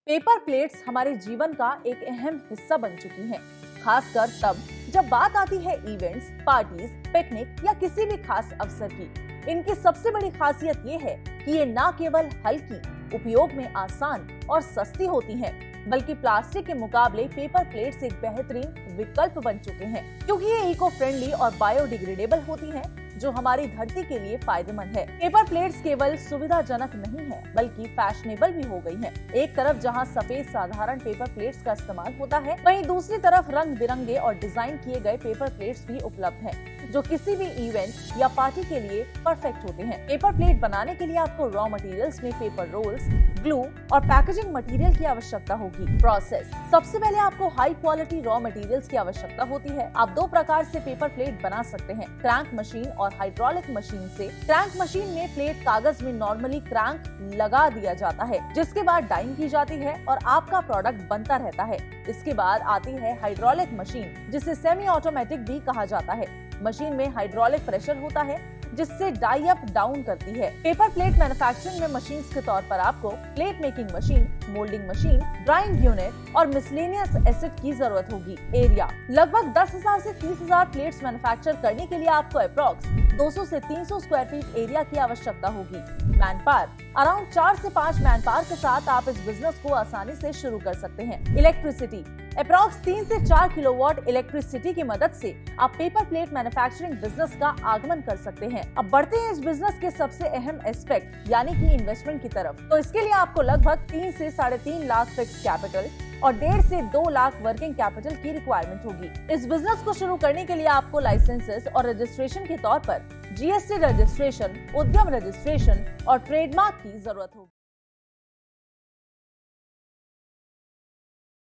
Paper plates हमारे जीवन का एक अहम हिस्सा बन चुकी हैं, खासकर तब जब बात आती है इवेंट्स, पार्टीज, पिकनिक या किसी भी खास अवसर की। इनकी सबसे बड़ी खासियत ये है कि ये न केवल हल्की, उपयोग में आसान और सस्ती होती हैं, बल्कि प्लास्टिक के मुकाबले पेपर प्लेट्स एक बेहतरीन विकल्प बन चुके हैं, क्योंकि ये इको फ्रेंडली और बायोडिग्रेडेबल होती हैं, जो हमारी धरती के लिए फायदेमंद है। पेपर प्लेट्स केवल सुविधाजनक नहीं है, बल्कि फैशनेबल भी हो गई हैं। एक तरफ जहां सफेद साधारण पेपर प्लेट्स का इस्तेमाल होता है, वहीं दूसरी तरफ रंग बिरंगे और डिजाइन किए गए पेपर प्लेट्स भी उपलब्ध हैं, जो किसी भी इवेंट या पार्टी के लिए परफेक्ट होते हैं। पेपर प्लेट बनाने के लिए आपको रॉ मटेरियल्स में पेपर रोल्स, ग्लू और पैकेजिंग मटेरियल की आवश्यकता होगी। प्रोसेस: सबसे पहले आपको हाई क्वालिटी रॉ मटेरियल्स की आवश्यकता होती है। आप दो प्रकार से पेपर प्लेट बना सकते हैं, क्रैंक मशीन और हाइड्रोलिक मशीन से। क्रैंक मशीन में प्लेट कागज में नॉर्मली क्रैंक लगा दिया जाता है, जिसके बाद डाइंग की जाती है और आपका प्रोडक्ट बनता रहता है। इसके बाद आती है हाइड्रोलिक मशीन, जिसे सेमी ऑटोमेटिक भी कहा जाता है। मशीन में हाइड्रोलिक प्रेशर होता है, जिससे डाई अप डाउन करती है। पेपर प्लेट मैन्युफैक्चरिंग में मशीन्स के तौर पर आपको plate making machine, moulding machine, drawing unit और मिसलेनियस एसिड की जरूरत होगी। एरिया: लगभग 10,000 से 30,000 प्लेट्स मैन्युफैक्चर करने के लिए आपको अप्रॉक्स 200 से 300 स्क्वायर फीट एरिया की आवश्यकता होगी। मैन पावर: अराउंड 4 से 5 मैन पावर के साथ आप इस बिजनेस को आसानी से शुरू कर सकते हैं। इलेक्ट्रिसिटी: अप्रॉक्स 3 से 4 किलोवाट इलेक्ट्रिसिटी की मदद से आप पेपर प्लेट मैन्युफैक्चरिंग बिजनेस का आगमन कर सकते हैं। अब बढ़ते हैं इस बिजनेस के सबसे अहम एस्पेक्ट यानी कि इन्वेस्टमेंट की तरफ। तो इसके लिए आपको लगभग 3 से 3.5 लाख फिक्स कैपिटल और 1.5 से 2 लाख वर्किंग कैपिटल की रिक्वायरमेंट होगी। इस बिजनेस को शुरू करने के लिए आपको लाइसेंसेस और रजिस्ट्रेशन के तौर पर जीएसटी रजिस्ट्रेशन, उद्यम रजिस्ट्रेशन और ट्रेडमार्क की जरूरत होगी।